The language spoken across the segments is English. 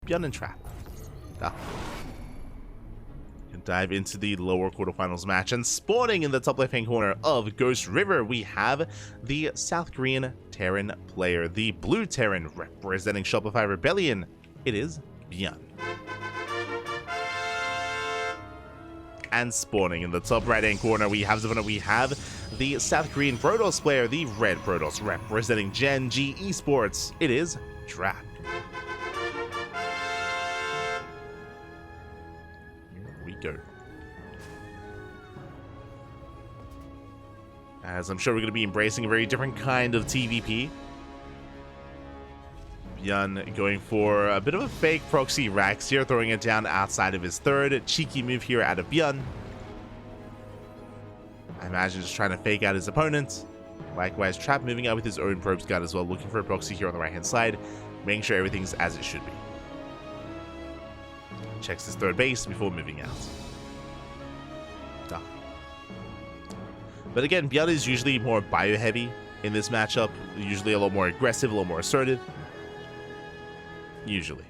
ByuN and Trap. Can dive into the lower quarterfinals match, and spawning in the top left-hand corner of Ghost River, we have the South Korean Terran player, the blue Terran representing Shopify Rebellion. It is ByuN. And spawning in the top right-hand corner, we have the South Korean Protoss player, the red Protoss representing Gen G Esports. It is Trap. Here we go. As I'm sure we're going to be embracing a very different kind of TvP. ByuN going for a bit of a fake proxy Rax here, throwing it down outside of his third. Cheeky move here out of ByuN. I imagine just trying to fake out his opponent. Likewise, Trap moving out with his own probe scout as well, looking for a proxy here on the right hand side, making sure everything's as it should be. Checks his third base before moving out. But again, ByuN is usually more bio heavy in this matchup, usually a lot more aggressive, a lot more assertive. Usually.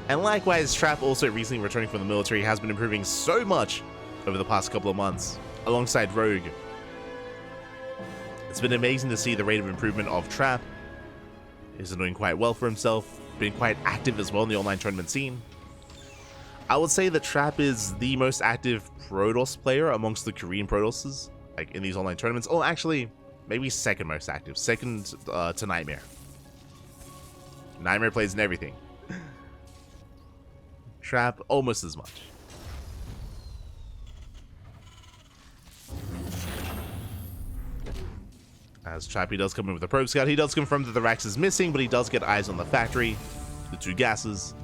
And likewise, Trap, also recently returning from the military, has been improving so much over the past couple of months, alongside Rogue. It's been amazing to see the rate of improvement of Trap. He's doing quite well for himself, been quite active as well in the online tournament scene. I would say that Trap is the most active Protoss player amongst the Korean Protosses, like in these online tournaments. Oh, actually, maybe second most active, second to Nightmare. Nightmare plays in everything. Trap, almost as much. As Trappy does come in with a probe scout, he does confirm that the Rax is missing, but he does get eyes on the factory, the two gases.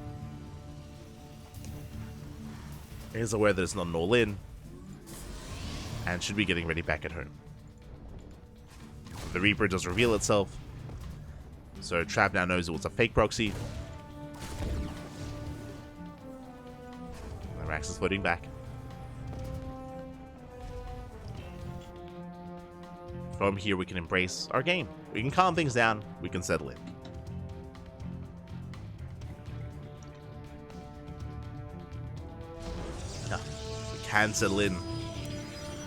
He is aware that it's not an all-in, and should be getting ready back at home. The Reaper does reveal itself, so Trap now knows it was a fake proxy. The Rax is floating back. From here, we can embrace our game. We can calm things down. We can settle in. We can settle in.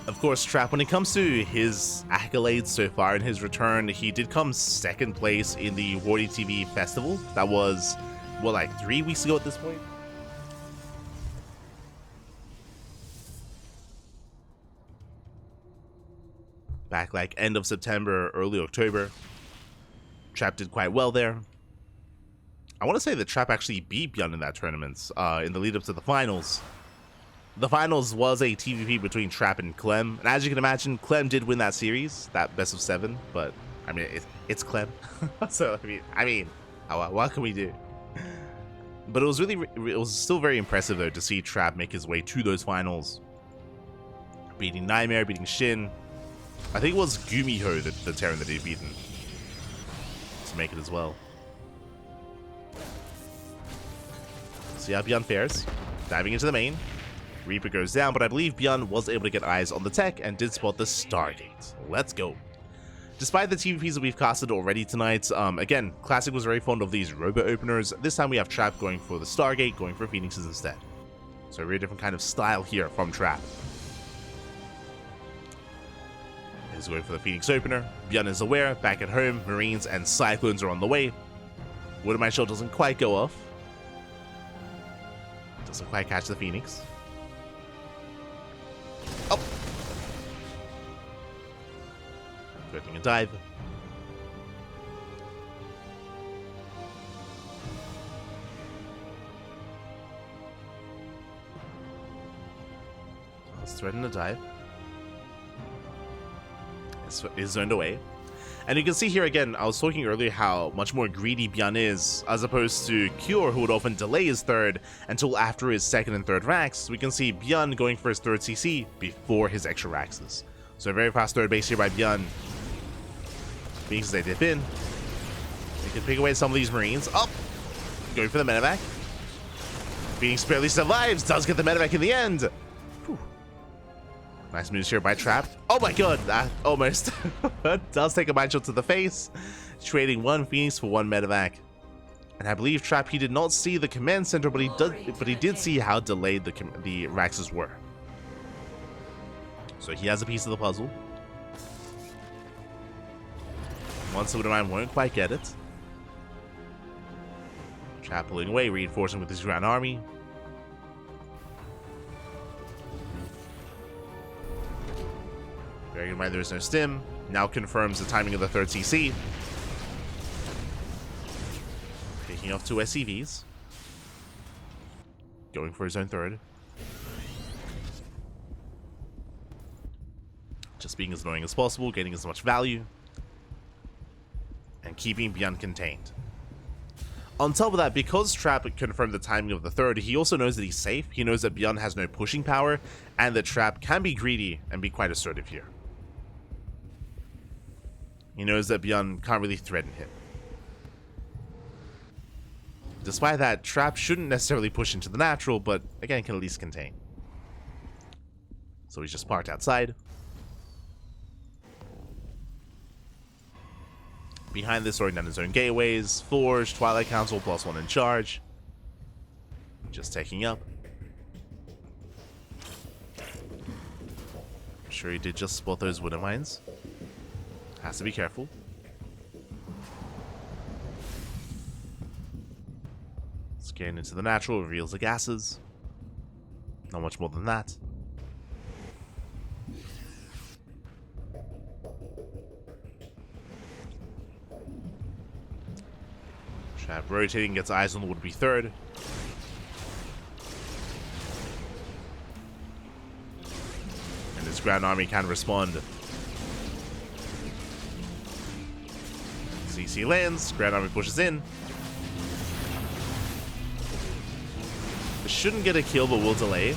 Of course, Trap, when it comes to his accolades so far in his return, he did come second place in the Wardy TV Festival. That was, what, like 3 weeks ago at this point? Back like end of September, early October. Trap did quite well there. I want to say that Trap actually beat ByuN in that tournament, in the lead up to the finals. The finals was a TvP between Trap and Clem, and as you can imagine, Clem did win that series, that best of 7. But I mean, it's Clem, so I mean, what can we do? But it was still very impressive though to see Trap make his way to those finals, beating Nightmare, beating Shin. I think it was Gumiho, the Terran that he'd beaten, to make it as well. See how ByuN fares. Diving into the main. Reaper goes down, but I believe ByuN was able to get eyes on the tech and did spot the Stargate. Let's go. Despite the TvPs that we've casted already tonight, again, Classic was very fond of these robot openers. This time we have Trap going for the Stargate, going for Phoenixes instead. So a very different kind of style here from Trap. He's going for the Phoenix opener. ByuN is aware, back at home, Marines and Cyclones are on the way. Wood Mine Shell doesn't quite go off. Doesn't quite catch the Phoenix. Oh! Getting a dive. Let's threaten a dive. Is zoned away. And you can see here again, I was talking earlier how much more greedy ByuN is, as opposed to Cure, who would often delay his third until after his second and third racks. We can see ByuN going for his third CC before his extra raxes. So a very fast third base here by ByuN. Phoenix as they dip in. They can pick away some of these Marines. Up! Going for the medevac. Phoenix barely survives, does get the medevac in the end. Whew. Nice moves here by Trap. Oh my god, that almost does take a mind shot to the face. Trading one Phoenix for one medevac. And I believe Trap, he did not see the command center, but he did see how delayed the Raxes were. So he has a piece of the puzzle. Once the Widowmine won't quite get it. Trap pulling away, reinforcing with his ground army. Bearing in mind there is no stim. Now confirms the timing of the third CC. Taking off 2 SCVs. Going for his own third. Just being as annoying as possible, getting as much value. And keeping ByuN contained. On top of that, because Trap confirmed the timing of the third, he also knows that he's safe. He knows that ByuN has no pushing power, and that Trap can be greedy and be quite assertive here. He knows that ByuN can't really threaten him. Despite that, Trap shouldn't necessarily push into the natural, but again, can at least contain. So he's just parked outside. Behind this, sorting down his own gateways, Forge, Twilight Council, +1 in charge. Just taking up. I'm sure he did just spot those Widow Mines. Has to be careful. Scan into the natural, reveals the gases. Not much more than that. Trap rotating, gets eyes on the would-be third. And his ground army can respond. CC lands, ground army pushes in. This shouldn't get a kill, but will delay.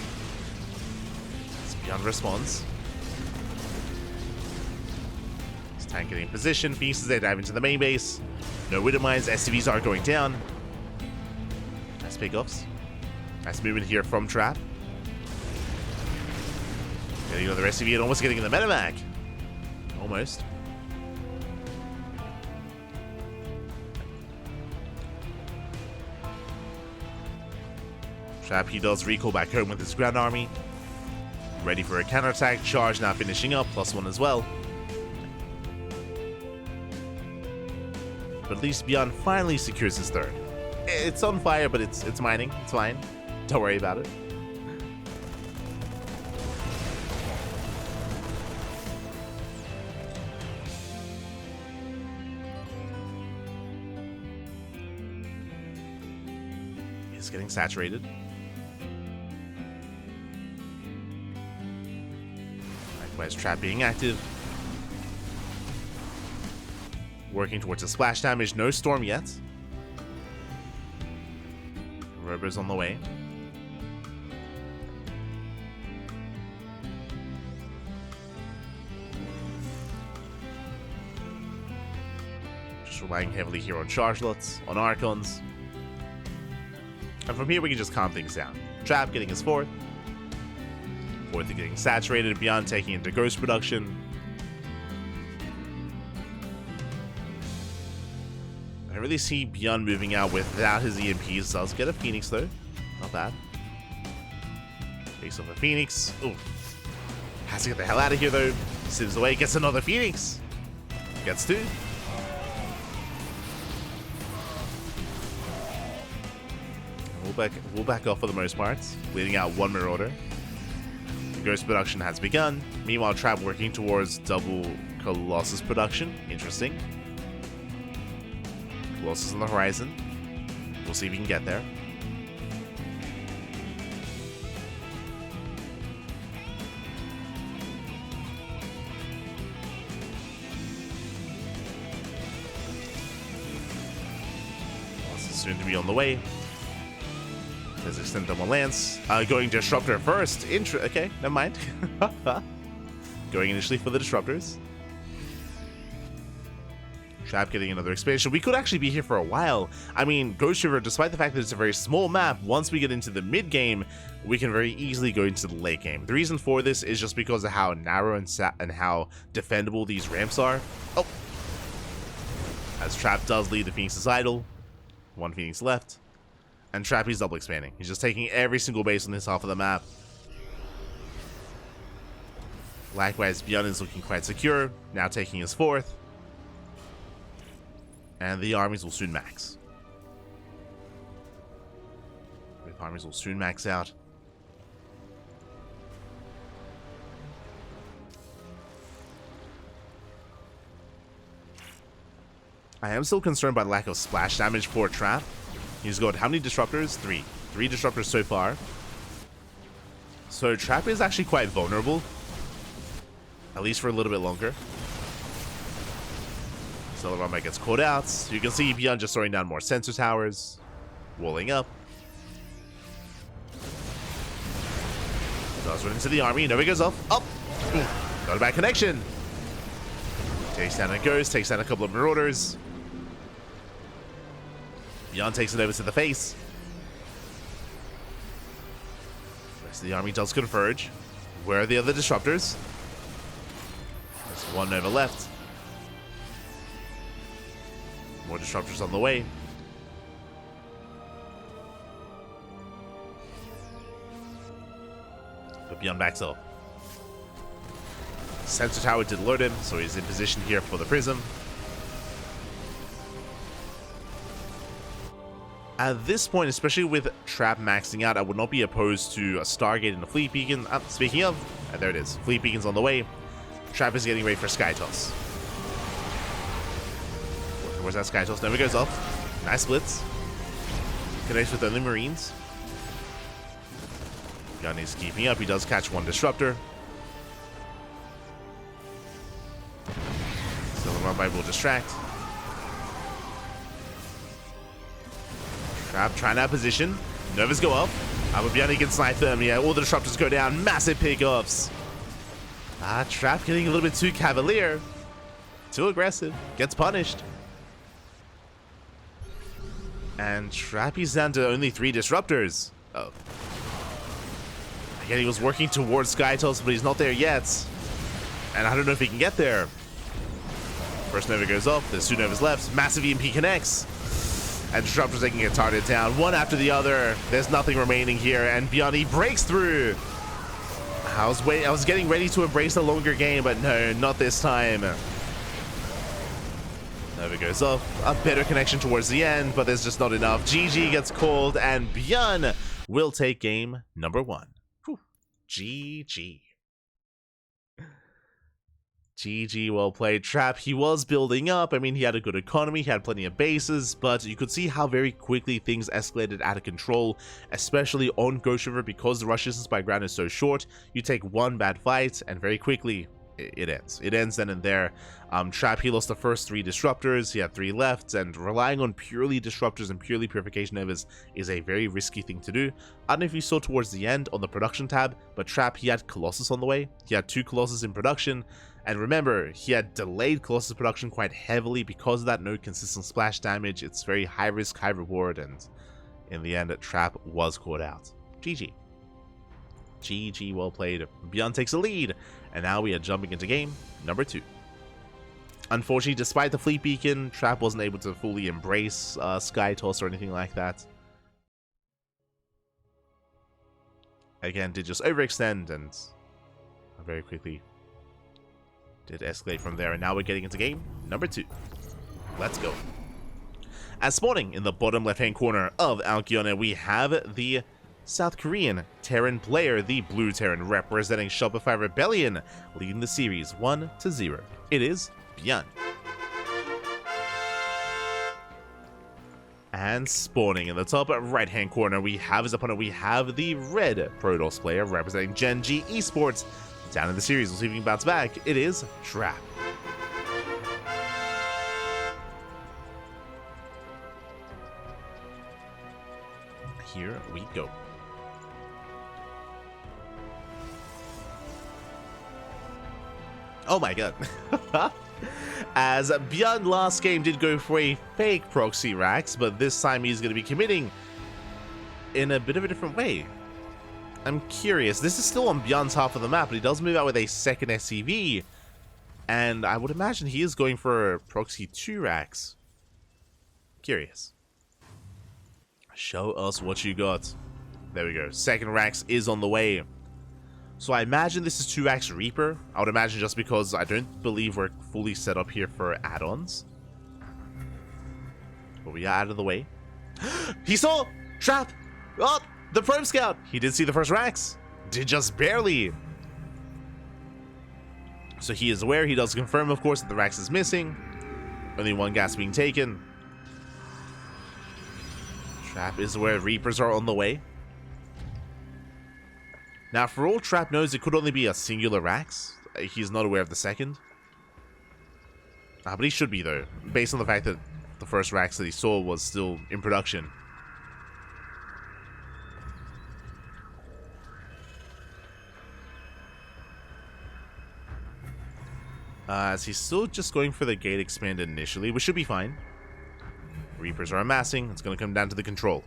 It's ByuN response. His tank getting in position, pieces they dive into the main base. No Widow Mines, SCVs are going down. Nice pickoffs. Nice movement here from Trap. Getting another SCV and almost getting in the medevac. Almost. Trap, he does recall back home with his ground army. Ready for a counterattack. Charge now finishing up, +1 as well. But at least ByuN finally secures his third. It's on fire, but it's mining. It's fine. Don't worry about it. It's getting saturated. Likewise, Trap being active. Working towards a splash damage. No storm yet. Robo's on the way. Just relying heavily here on charge lots, on Archons. And from here we can just calm things down. Trap getting his fourth. Fourth getting saturated. ByuN taking into ghost production. I really see ByuN moving out without his EMPs. Does get a Phoenix though. Not bad. Takes off a Phoenix. Ooh. Has to get the hell out of here though. Sieves away. Gets another Phoenix. Gets two. We'll back off for the most part. Leading out one Marauder. The ghost production has begun. Meanwhile, Trap working towards double Colossus production. Interesting. Colossus on the horizon. We'll see if we can get there. Colossus soon to be on the way. There's extended double lance. Going disruptor first. Okay, never mind. Going initially for the disruptors. Trap getting another expansion. We could actually be here for a while. I mean, Ghost River, despite the fact that it's a very small map, once we get into the mid game, we can very easily go into the late game. The reason for this is just because of how narrow and how defendable these ramps are. Oh! As Trap does lead the Phoenix's idol. One Phoenix left. And Trap, he's double expanding. He's just taking every single base on this half of the map. Likewise, ByuN is looking quite secure, now taking his fourth. And the armies will soon max. Both armies will soon max out. I am still concerned by the lack of splash damage for Trap. He's got how many disruptors? 3. 3 disruptors so far. So Trap is actually quite vulnerable. At least for a little bit longer. So the Rumba gets caught out. You can see ByuN just throwing down more sensor towers. Walling up. Does run into the army. Nova goes off. Up. Got a bad connection. Takes down a Ghost. Takes down a couple of Marauders. ByuN takes it over to the face. The rest of the army does converge. Where are the other disruptors? There's one Nova left. More disruptors on the way. But ByuN backs up. Sensor tower did alert him, so he's in position here for the Prism. At this point, especially with Trap maxing out, I would not be opposed to a Stargate and a Fleet Beacon. Speaking of, there it is. Fleet Beacon's on the way. Trap is getting ready for Sky Toss. Where's that Sky Toss? Never goes off. Nice splits. Connects with only Marines. ByuN is keeping up. He does catch one disruptor. Still run by will distract. Trap trying out position. Novas go up. But ByuN can snipe them. Yeah, all the disruptors go down. Massive pickoffs. Trap getting a little bit too cavalier. Too aggressive. Gets punished. And Trap is down to only 3 disruptors. Oh. Again, he was working towards Sky Toss, but he's not there yet. And I don't know if he can get there. First Nova goes off. There's 2 Novas left. Massive EMP connects. And disruptors, they can get targeted down. One after the other. There's nothing remaining here. And ByuN breaks through. I was getting ready to embrace a longer game, but no, not this time. Nova goes off. A better connection towards the end, but there's just not enough. GG gets called, and ByuN will take game number 1. Whew. GG. GG, well played. Trap, he was building up. I mean, he had a good economy, he had plenty of bases, but you could see how very quickly things escalated out of control, especially on Ghost River, because the rush distance by ground is so short. You take one bad fight, and very quickly, it ends. It ends then and there. Trap, he lost the first 3 disruptors, he had 3 left, and relying on purely disruptors and purely purification Novas is a very risky thing to do. I don't know if you saw towards the end on the production tab, but Trap, he had Colossus on the way. He had 2 Colossus in production. And remember, he had delayed Colossus production quite heavily because of that no consistent splash damage. It's very high risk, high reward, and in the end, Trap was caught out. GG. GG, well played. ByuN takes a lead, and now we are jumping into game number 2. Unfortunately, despite the Fleet Beacon, Trap wasn't able to fully embrace Sky Toss or anything like that. Again, did just overextend, and very quickly did escalate from there, and now we're getting into game number 2. Let's go. As spawning in the bottom left-hand corner of our Gyeongne, we have the South Korean Terran player, the Blue Terran, representing Shopify Rebellion, leading the series 1-0. It is ByuN. And spawning in the top right-hand corner, we have his opponent. We have the Red Protoss player, representing Gen G Esports. Down in the series, we'll see if we can bounce back. It is Trap. Here we go. Oh my god. As ByuN last game did go for a fake proxy Rax, but this time he's going to be committing in a bit of a different way. I'm curious. This is still on ByuN's half of the map, but he does move out with a second SCV. And I would imagine he is going for proxy 2 racks. Curious. Show us what you got. There we go. Second Rax is on the way. So I imagine this is 2 Rax Reaper. I would imagine just because I don't believe we're fully set up here for add-ons. But we are out of the way. He saw! Trap! Oh! The Probe Scout! He did see the first Rax. Did just barely. So he is aware. He does confirm, of course, that the Rax is missing. Only 1 gas being taken. Trap is aware Reapers are on the way. Now, for all Trap knows, it could only be a singular Rax. He's not aware of the second. But he should be, though, based on the fact that the first Rax that he saw was still in production. As he's still just going for the gate expand initially, which should be fine. Reapers are amassing. It's going to come down to the control.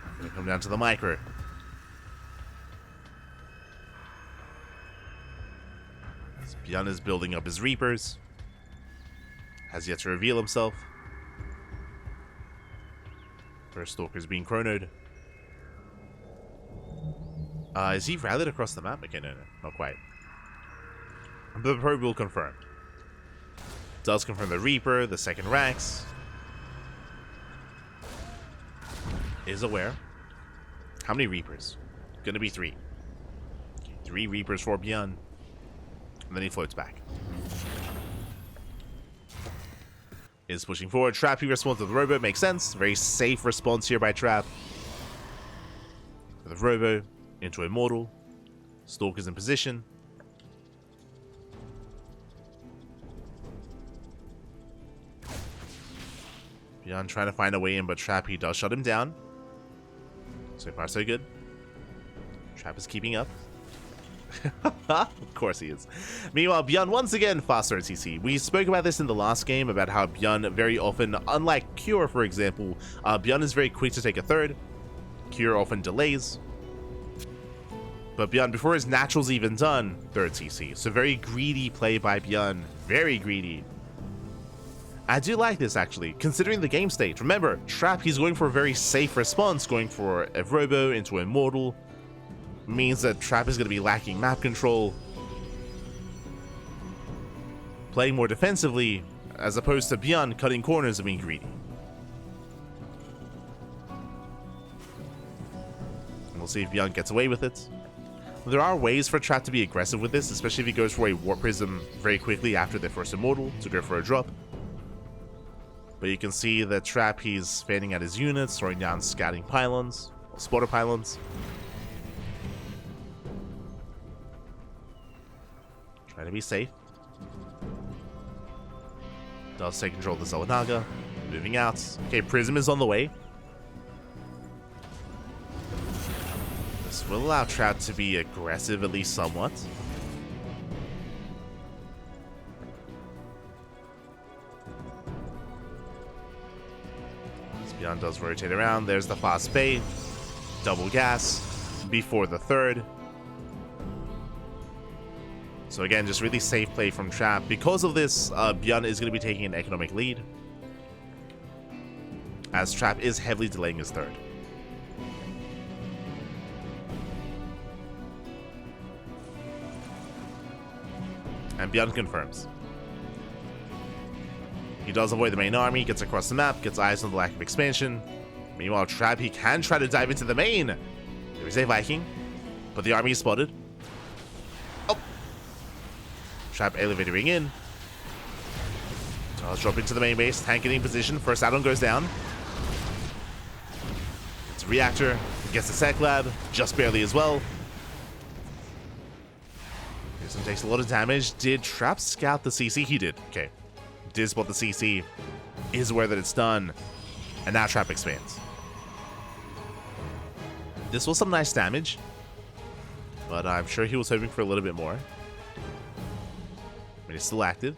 It's going to come down to the micro. ByuN is building up his Reapers. Has yet to reveal himself. First Stalker's being chronoed. Is he rallied across the map? Okay, no, not quite. But the probe will confirm. Does confirm the Reaper, the second Rax. Is aware. How many Reapers? Gonna be 3. 3 Reapers for ByuN. And then he floats back. Is pushing forward. Trap, he responds with the Robo. Makes sense. Very safe response here by Trap. With the Robo into Immortal. Stalker's in position. ByuN trying to find a way in, but Trap, he does shut him down. So far, so good. Trap is keeping up. Of course he is. Meanwhile, ByuN once again faster at CC. We spoke about this in the last game, about how ByuN very often, unlike Cure for example, ByuN is very quick to take a third. Cure often delays. But ByuN, before his natural's even done, third CC. So very greedy play by ByuN. Very greedy. I do like this actually, considering the game state. Remember, Trap, he's going for a very safe response, going for a Robo into Immortal. Means that Trap is going to be lacking map control. Playing more defensively, as opposed to ByuN cutting corners and being greedy. And we'll see if ByuN gets away with it. There are ways for Trap to be aggressive with this, especially if he goes for a Warp Prism very quickly after their first Immortal to go for a drop. But you can see that Trap, he's fanning out his units, throwing down scouting pylons, spotter pylons. Trying to be safe. Does take control of the Xel'Naga. Moving out. Okay, Prism is on the way. This will allow Trap to be aggressive, at least somewhat. ByuN does rotate around. There's the fast bait. Double gas before the third. So again, just really safe play from Trap. Because of this, ByuN is going to be taking an economic lead, as Trap is heavily delaying his third. And ByuN confirms. He does avoid the main army, gets across the map, gets eyes on the lack of expansion. Meanwhile, Trap, he can try to dive into the main. There is a Viking, but the army is spotted. Oh! Trap elevatoring in. Does drop into the main base, tank getting position. First add-on goes down. It's a reactor, gets the Sec Lab, just barely as well. Pearson takes a lot of damage. Did Trap scout the CC? He did. Okay. Did spot the CC. Is aware that it's done. And now Trap expands. This was some nice damage, but I'm sure he was hoping for a little bit more. But he's still active.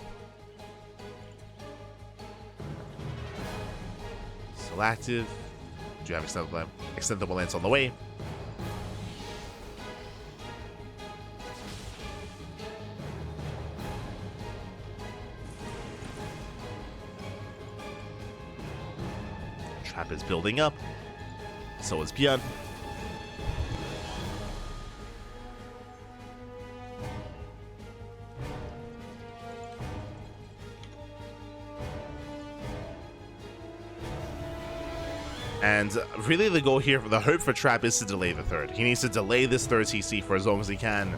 Still active. Do you have extendable lance on the way? Trap Trap is building up. So is ByuN. And really the goal here, the hope for Trap is to delay the third. He needs to delay this third CC for as long as he can.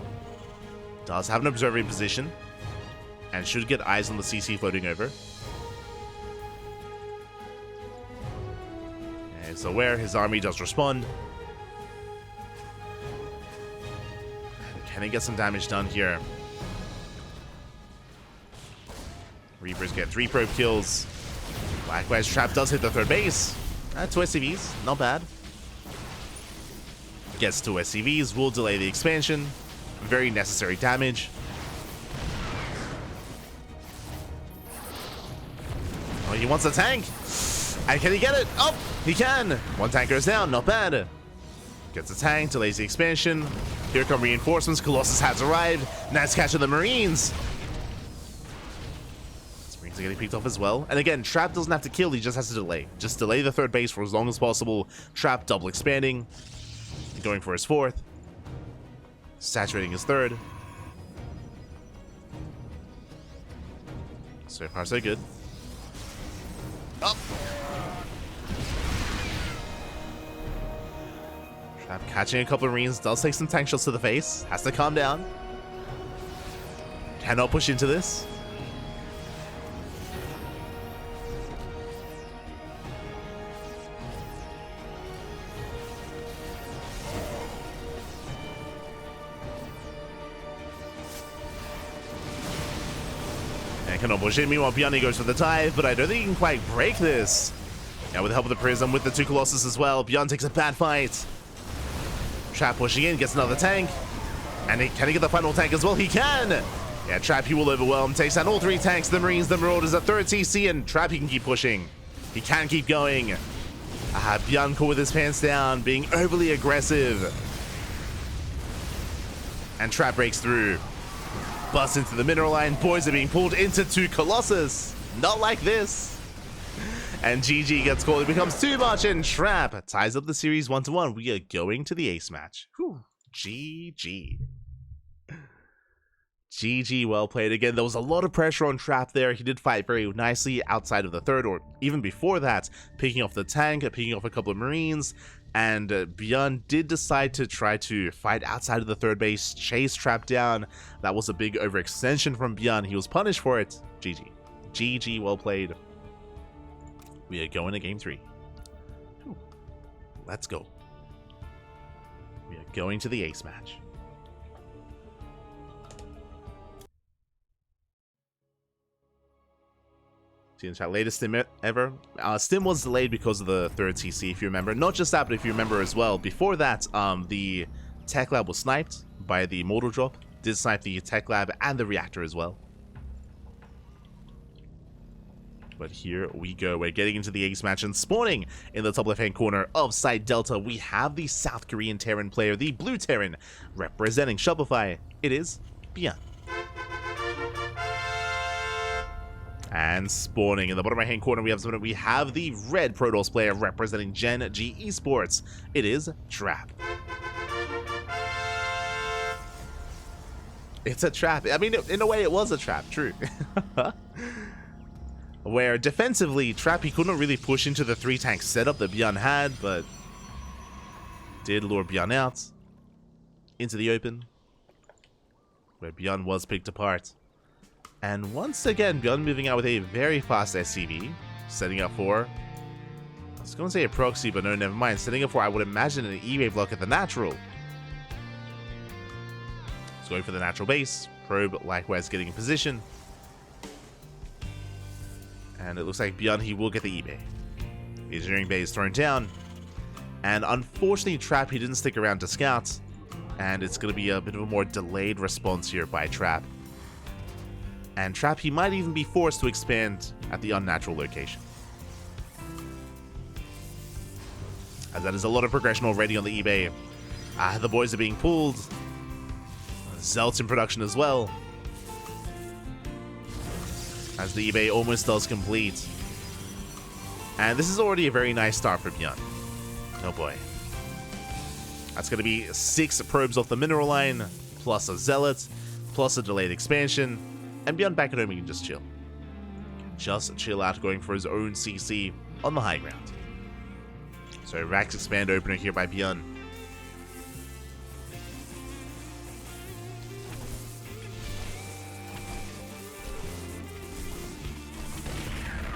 Does have an observer in position, and should get eyes on the CC floating over. And so where his army does respond. And can he get some damage done here? Reapers get 3 probe kills. Likewise, Trap does hit the third base. 2 SCVs, not bad. Gets 2 SCVs, will delay the expansion. Very necessary damage. Oh, he wants a tank. And can he get it? Oh, he can. 1 tank goes down, not bad. Gets a tank, delays the expansion. Here come reinforcements. Colossus has arrived. Nice catch of the Marines. Marines are getting picked off as well. And again, Trap doesn't have to kill, he just has to delay. Just delay the third base for as long as possible. Trap double expanding. Going for his fourth. Saturating his third. So far, so good. Up. Trap catching a couple of Marines. Does take some tank shots to the face. Has to calm down. Cannot push into this. Cannot push in. Meanwhile, ByuN goes for the dive, but I don't think he can quite break this. Now, with the help of the Prism, with the 2 Colossus as well, ByuN takes a bad fight. Trap pushing in, gets another tank. And can he get the final tank as well? He can! Yeah, Trap, he will overwhelm. Takes down all 3 tanks, the Marines, the Marauders, a third TC, and Trap, he can keep pushing. He can keep going. ByuN caught with his pants down, being overly aggressive. And Trap breaks through. Busts into the mineral line. Boys are being pulled into 2 Colossus. Not like this. And GG gets called. It becomes too much, and Trap ties up the series 1-1. We are going to the ace match. Whew. GG. GG, well played. Again, there was a lot of pressure on Trap there. He did fight very nicely outside of the third, or even before that, picking off the tank, picking off a couple of Marines. And ByuN did decide to try to fight outside of the third base, chase Trap down. That was a big overextension from ByuN. He was punished for it. GG. GG, well played. We are going to game 3. Whew. Let's go. We are going to the ace match. See in chat, latest stim ever. Stim was delayed because of the third TC, if you remember. Not just that, but if you remember as well, before that, the tech lab was sniped by the mortal drop. Did snipe the tech lab and the reactor as well. But here we go. We're getting into the ace match, and spawning in the top left-hand corner of side Delta, we have the South Korean Terran player, the blue Terran, representing Shopify. It is ByuN. And spawning in the bottom right-hand corner, we have the red Protoss player representing Gen G Esports. It is Trap. It's a trap. I mean, in a way, it was a trap. True. Where defensively, Trap, he couldn't really push into the 3-tank setup that ByuN had, but did lure ByuN out into the open, where ByuN was picked apart. And once again, ByuN moving out with a very fast SCV, setting up for, I was going to say a proxy, but no, never mind. Setting up for, I would imagine, an E-Wave block at the natural. He's going for the natural base. Probe likewise getting in position. And it looks like ByuN, he will get the E-Bay. The engineering bay is thrown down. And unfortunately, Trap, he didn't stick around to scout. And it's going to be a bit of a more delayed response here by Trap. And Trap, he might even be forced to expand at the unnatural location. As that is a lot of progression already on the eBay. The boys are being pulled. Zelt's in production as well. As the eBay almost does complete. And this is already a very nice start for ByuN. Oh boy. That's going to be 6 probes off the mineral line, plus a zealot, plus a delayed expansion, and ByuN back at home, he can just chill. Just chill out, going for his own CC on the high ground. So Rax expand opener here by ByuN.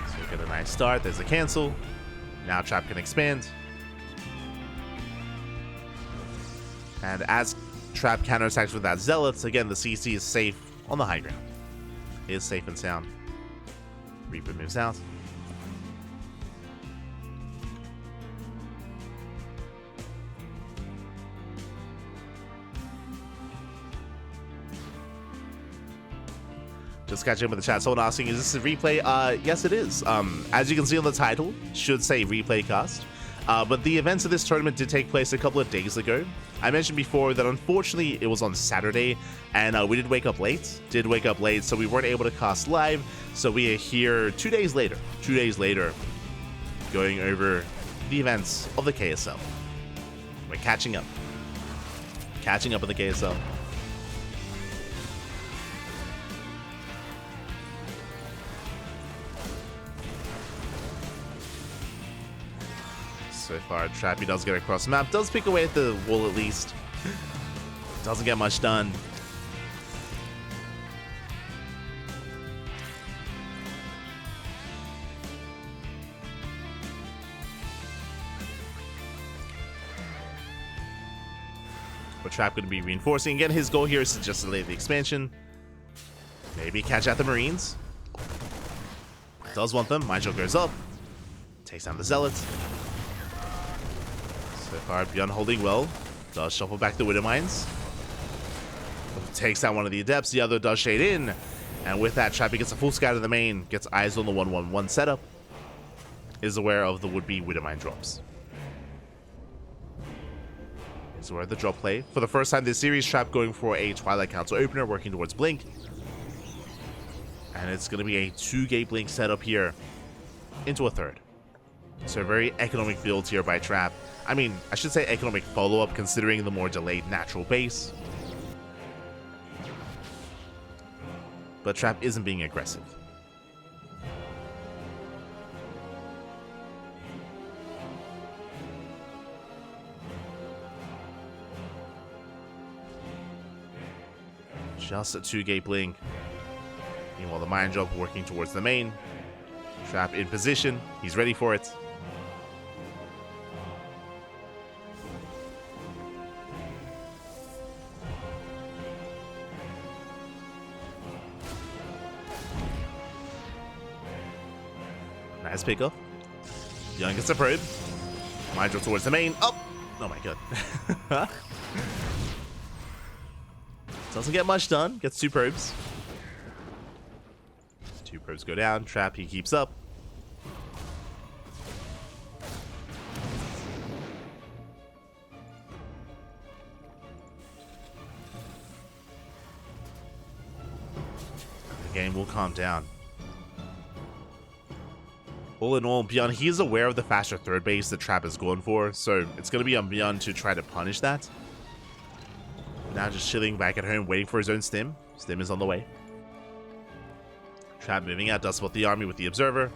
So we get a nice start. There's a cancel. Now Trap can expand. And as Trap counterattacks with that Zealots, again, the CC is safe on the high ground. It is safe and sound. Reaper moves out. Just catching up with the chat. Someone asking, is this a replay? Yes, it is. As you can see on the title, should say replay cast. But the events of this tournament did take place a couple of days ago. I mentioned before that unfortunately it was on Saturday, and we did wake up late. So we weren't able to cast live. So we are here 2 days later. 2 days later, going over the events of the KSL. We're catching up. Catching up with the KSL. So far, Trappy does get across the map. Does pick away at the wall at least. Doesn't get much done. But Trap going to be reinforcing. Again, his goal here is to just delay the expansion. Maybe catch out the Marines. Does want them. Mind Joke goes up. Takes down the Zealots. So far, ByuN holding well. Does shuffle back the Widow Mines. Takes out one of the Adepts. The other does shade in. And with that, Trappy gets a full scout of the main. Gets eyes on the 1-1-1 setup. Is aware of the would-be Widow Mine drops. Is aware of the drop play. For the first time this series, Trap going for a Twilight Council opener, working towards Blink. And it's going to be a 2-gate Blink setup here into a third. So a very economic build here by Trap. I mean, I should say economic follow-up considering the more delayed natural base. But Trap isn't being aggressive. Just a 2-gate Blink. Meanwhile, the Mind Drop working towards the main. Trap in position. He's ready for it. Nice pickup. ByuN gets a probe. Mind Drop towards the main. Oh my god. Doesn't get much done. Gets 2 probes. 2 probes go down. Trap, he keeps up. The game will calm down. All in all, ByuN, he is aware of the faster third base that Trap is going for, so it's going to be on ByuN to try to punish that. Now just chilling back at home, waiting for his own stim. Stim is on the way. Trap moving out, does spot the army with the Observer.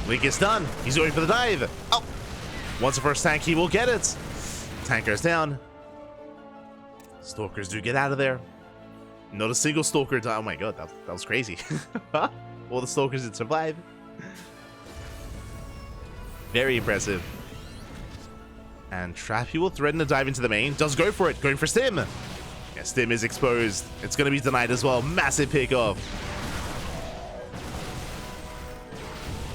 Link is done. He's going for the dive. Oh! Once the first tank, he will get it. Tank goes down. Stalkers do get out of there. Not a single Stalker died. Oh my god, that was crazy. All the Stalkers did survive. Very impressive. And Trap, he will threaten to dive into the main. Does go for it. Going for Stim. Yeah, Stim is exposed. It's going to be denied as well. Massive pickoff.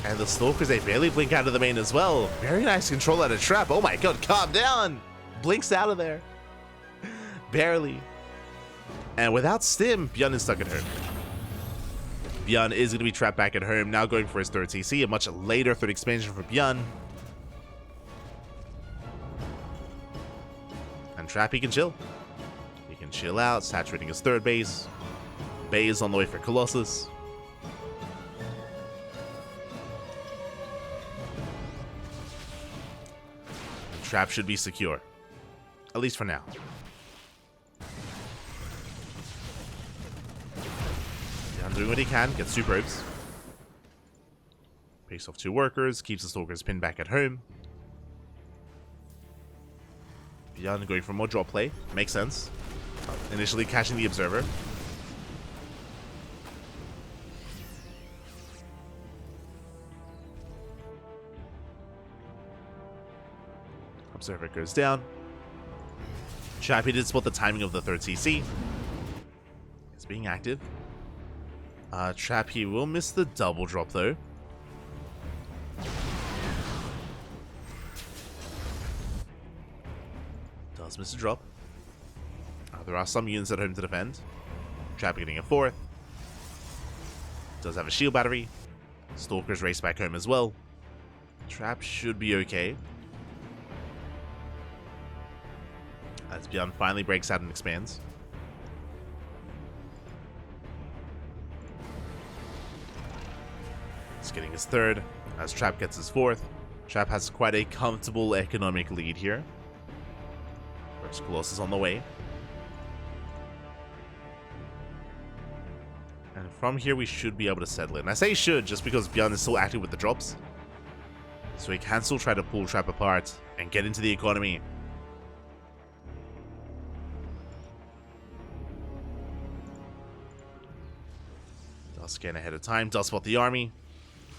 And the Stalkers, they barely blink out of the main as well. Very nice control out of Trap. Oh my god, calm down. Blinks out of there. Barely. And without Stim, ByuN is stuck at home. ByuN is going to be trapped back at home. Now going for his third CC. A much later third expansion for ByuN. And Trap, he can chill. He can chill out, saturating his third base. Bay is on the way for Colossus. Trap should be secure. At least for now. ByuN doing what he can, gets 2 probes. Picks off 2 workers, keeps the stalkers pinned back at home. ByuN going for more drop play, makes sense. Initially catching the observer. Observer goes down. Chappy did spot the timing of the 3rd CC. It's being active. Chappy will miss the double drop though. Does miss a drop. There are some units at home to defend. Chappy getting a 4th. Does have a shield battery. Stalkers race back home as well. Trap should be okay. As ByuN finally breaks out and expands. He's getting his 3rd, as Trap gets his 4th. Trap has quite a comfortable economic lead here. First Colossus on the way. And from here we should be able to settle it. And I say should just because ByuN is still active with the drops. So he can still try to pull Trap apart and get into the economy. Scan ahead of time, does spot the army.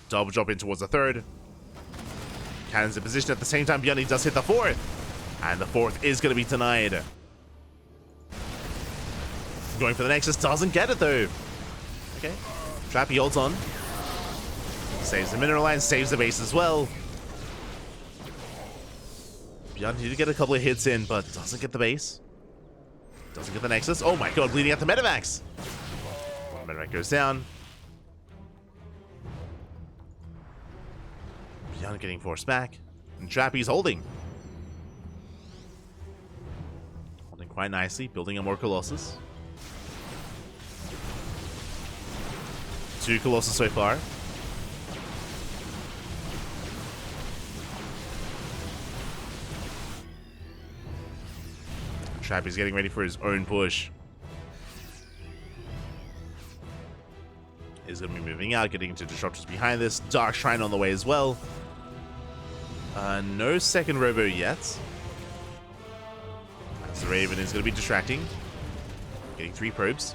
Double drop in towards the 3rd. Cannons in position at the same time. ByuN does hit the 4th. And the 4th is going to be denied. Going for the Nexus, doesn't get it though. Okay. Trap, he holds on. Saves the mineral line, saves the base as well. ByuN did get a couple of hits in, but doesn't get the base. Doesn't get the Nexus. Oh my god, bleeding out the Medivacs. Medivac goes down. ByuN getting forced back. And Trappy's holding. Holding quite nicely, building a more Colossus. 2 Colossus so far. Trappy's getting ready for his own push. Is going to be moving out, getting into disruptors behind this. Dark Shrine on the way as well. No 2nd robo yet. As the Raven is going to be distracting. Getting 3 probes.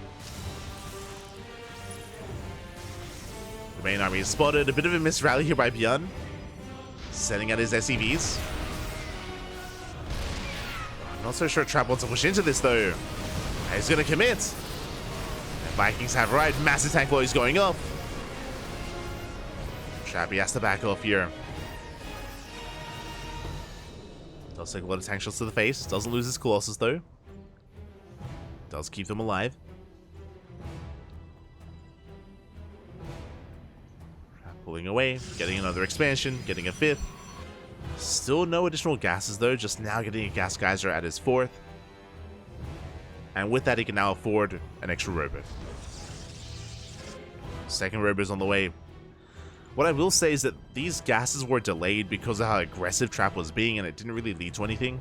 The main army is spotted. A bit of a missed rally here by ByuN. Sending out his SCVs. I'm not so sure Trap wants to push into this though. He's going to commit. Vikings have right, massive tank blows going up. Trappy has to back off here. Does take a lot of tank shots to the face. Doesn't lose his Colossus though. Does keep them alive. Trap pulling away, getting another expansion, getting a 5th. Still no additional gases though, just now getting a gas geyser at his 4th. And with that, he can now afford an extra robo. 2nd robo is on the way. What I will say is that these gases were delayed because of how aggressive Trap was being, and it didn't really lead to anything.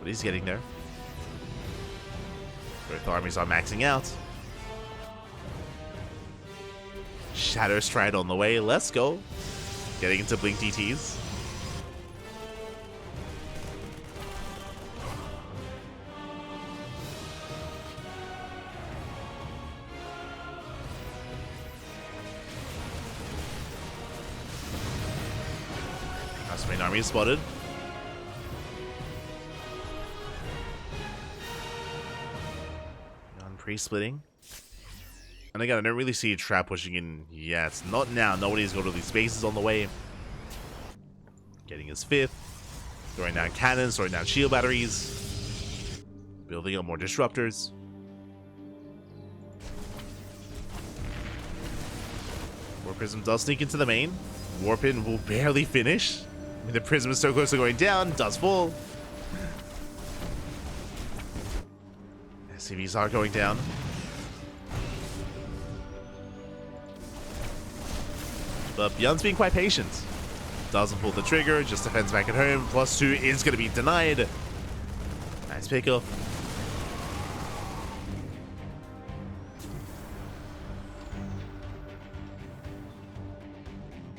But he's getting there. Both armies are maxing out. Shadow Stride on the way. Let's go. Getting into Blink DTs. Main army is spotted. Pre-splitting. And again, I don't really see a Trap pushing in yet. Not now. Nobody's got all these bases on the way. Getting his 5th. Throwing down cannons, throwing down shield batteries. Building up more disruptors. War Prism does sneak into the main. Warpin will barely finish. I mean, the Prism is so close to going down. Does fall. SCVs are going down. But ByuN's being quite patient. Doesn't pull the trigger, just defends back at home. +2 is going to be denied. Nice pickup.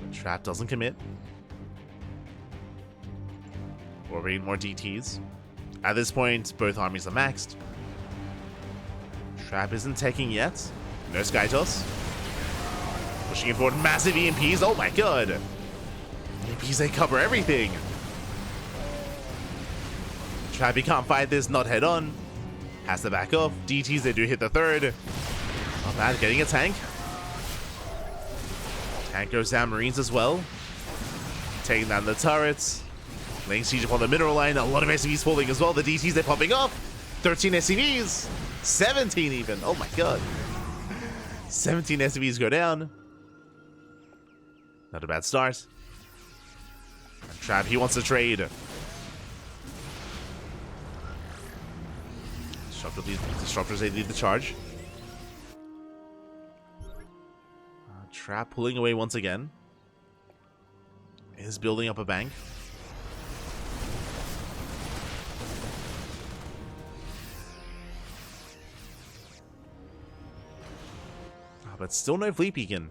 The trap doesn't commit. Or more DTs. At this point, both armies are maxed. Trap isn't taking yet. No Sky Toss. Pushing it forward. Massive EMPs. Oh my god. EMPs, they cover everything. Trap, he can't fight this. Not head on. Has to back off. DTs, they do hit the third. Not bad. Getting a tank. Tank goes down. Marines as well. Taking down the turrets. Laying siege upon the mineral line. A lot of SCVs falling as well. The DTs, they're popping off. 13 SCVs. 17 even. Oh my god. 17 SCVs go down. Not a bad start. And Trap, he wants to trade. Disruptors, they lead the charge. Trap pulling away once again. Is building up a bank. But still no fleet beacon.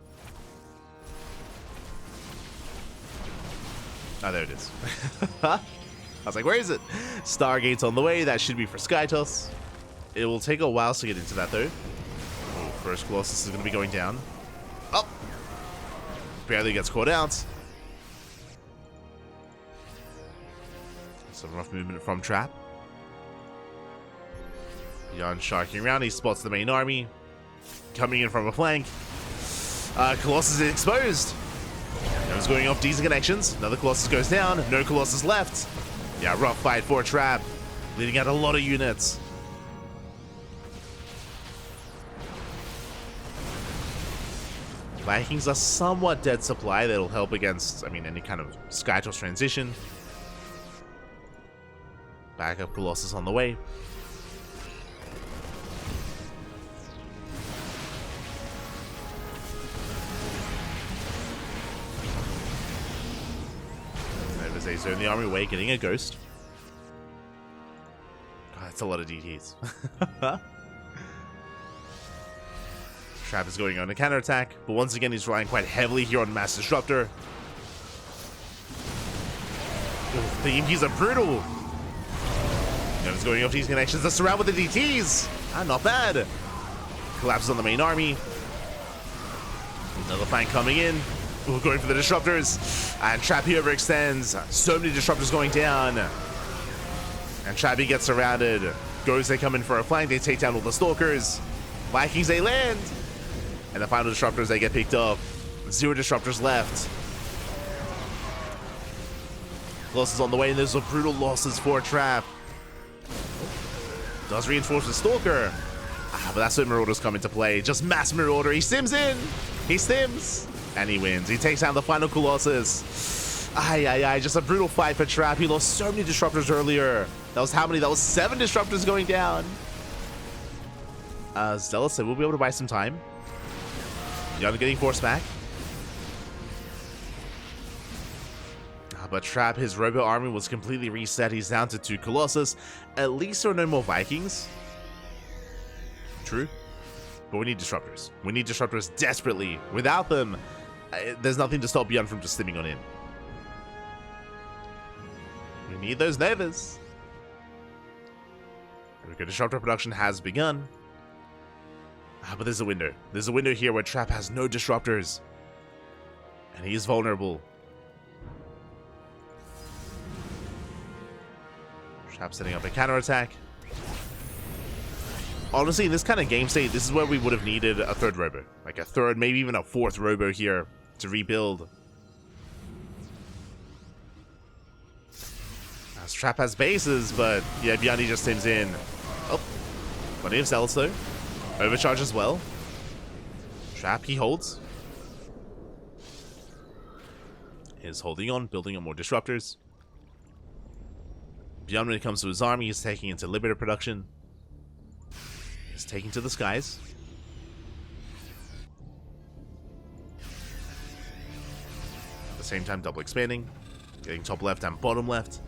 Oh, there it is. I was like, where is it? Stargate's on the way. That should be for Skytos. It will take a while to get into that, though. Oh, first Colossus is going to be going down. Oh! Barely gets caught out. Some rough movement from Trap. ByuN sharking around. He spots the main army. Coming in from a flank. Colossus is exposed. No's going off decent connections. Another Colossus goes down. No Colossus left. Yeah, rough fight for Trap. Leading out a lot of units. Vikings are somewhat dead supply. That'll help against, I mean, any kind of Skytos transition. Backup Colossus on the way. They zone the army away, getting a ghost. God, that's a lot of DTs. Trap is going on a counterattack, but once again he's relying quite heavily here on Mass Disruptor. Oof, the EMPs are brutal. He's going off these connections. The surround with the DTs. Not bad. Collapses on the main army. Another flank coming in. We're going for the disruptors, and Trappy overextends. So many disruptors going down, and Trappy gets surrounded. Goes, they come in for a flank. They take down all the stalkers. Vikings, they land, and the final disruptors, they get picked up. 0 disruptors left. Losses on the way, and those are brutal losses for Trap. Does reinforce the stalker, but that's when Marauders come into play. Just mass Marauder. He stims in. He stims. And he wins. He takes down the final Colossus. Just a brutal fight for Trap. He lost so many disruptors earlier. That was how many? That was 7 disruptors going down. Zealous said we'll be able to buy some time. ByuN getting forced back. But Trap, his Robo army was completely reset. He's down to 2 Colossus. At least there are no more Vikings. True. But we need disruptors. We need disruptors desperately. Without them, there's nothing to stop ByuN from just stimming on in. We need those Novas. Okay, disruptor production has begun. But there's a window. There's a window here where Trap has no disruptors. And he is vulnerable. Trap setting up a counterattack. Honestly, in this kind of game state, this is where we would have needed a 3rd robo. Like a 3rd, maybe even a 4th robo here to rebuild. As Trap has bases, but yeah, ByuN just stims in. Oh, plenty of Zealots though. Overcharge as well. Trap, he holds. Is holding on, building up more disruptors. ByuN, when it comes to his army, he's taking into Liberator production. He's taking to the skies. the same time, double expanding, getting top left and bottom left.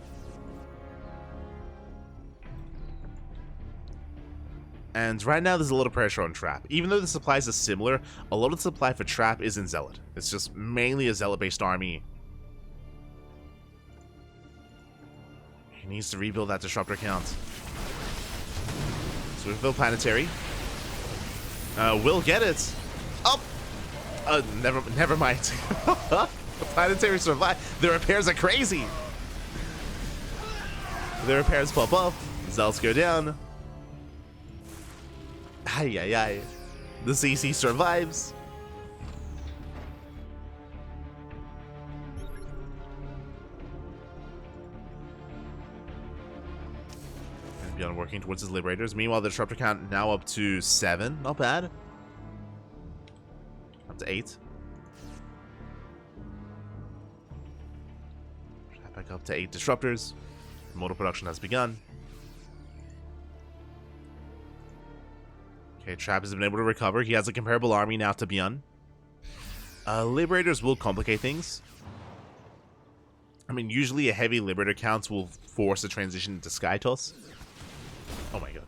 And right now there's a lot of pressure on Trap. Even though the supplies are similar, a lot of the supply for Trap is in Zealot. It's just mainly a Zealot-based army. He needs to rebuild that Disruptor count. So we build Planetary. We'll get it. Oh! Never mind. The Planetary survived. The repairs are crazy. The repairs pop up. Zealots go down. Ay, ay, ay. The CC survives. And ByuN working towards his Liberators. Meanwhile, the Disruptor count now up to 7. Not bad. Up to 8. Back up to 8 Disruptors. Mortal production has begun. Okay, Trap has been able to recover. He has a comparable army now to ByuN. Liberators will complicate things. I mean, usually a heavy Liberator count will force a transition into Sky Toss. Oh my god.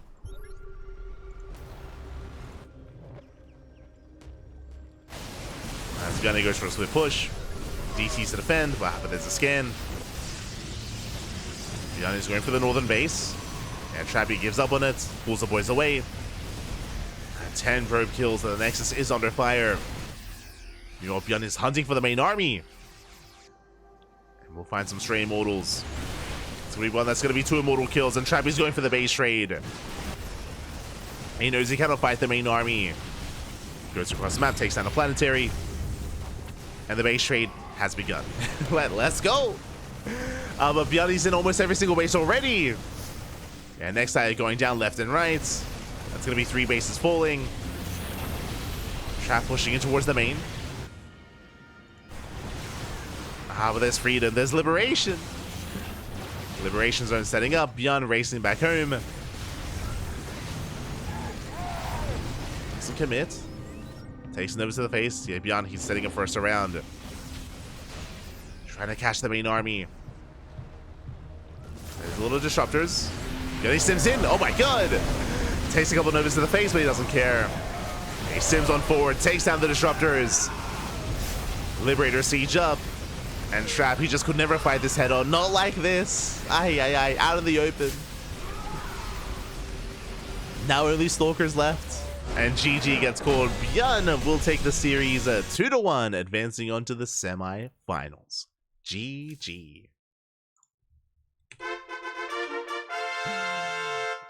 As ByuN goes for a split push. DTs to defend, but there's a scan. ByuN is going for the northern base. And Trappy gives up on it, pulls the boys away. 10 probe kills, and the Nexus is under fire. You know, ByuN is hunting for the main army. And we'll find some stray immortals. It's going to be one that's going to be 2 immortal kills, and Trappy's going for the base trade. He knows he cannot fight the main army. Goes across the map, takes down the Planetary. And the base trade has begun. Let's go! But ByuN is in almost every single base already. And next side going down left and right. That's going to be 3 bases falling. Trap pushing in towards the main. But there's freedom. There's liberation. Liberation zone setting up. ByuN racing back home. Doesn't commit. Takes Nova to the face. Yeah, ByuN, he's setting up first round. Trying to catch the main army. There's a little disruptors. Getting Sims in. Oh my god. Takes a couple Novas to the face, but he doesn't care. He Sims on forward. Takes down the disruptors. Liberator siege up. And Trap, he just could never fight this head on. Not like this. Ay, ay, ay. Out in the open. Now only Stalkers left. And GG gets called. ByuN will take the series 2-1, advancing on to the semi-finals. GG.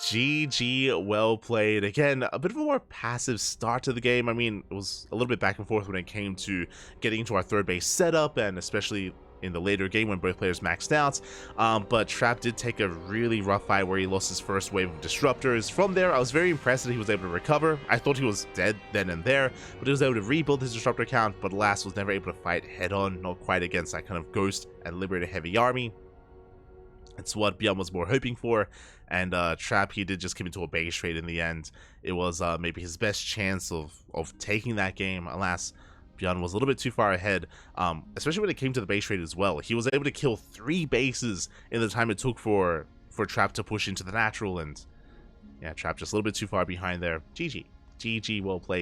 GG, well played. Again, a bit of a more passive start to the game. I mean, it was a little bit back and forth when it came to getting into our third base setup, and especially in the later game when both players maxed out. But Trap did take a really rough fight where he lost his first wave of disruptors. From there, I was very impressed that he was able to recover. I thought he was dead then and there, but he was able to rebuild his disruptor count, but alas, was never able to fight head-on, not quite against that kind of Ghost and Liberator heavy army. It's what ByuN was more hoping for, and Trap, he did just come into a base trade in the end. It was maybe his best chance of taking that game. Alas, ByuN was a little bit too far ahead, especially when it came to the base trade as well. He was able to kill 3 bases in the time it took for Trap to push into the natural, and yeah, Trap just a little bit too far behind there. GG. GG, well played.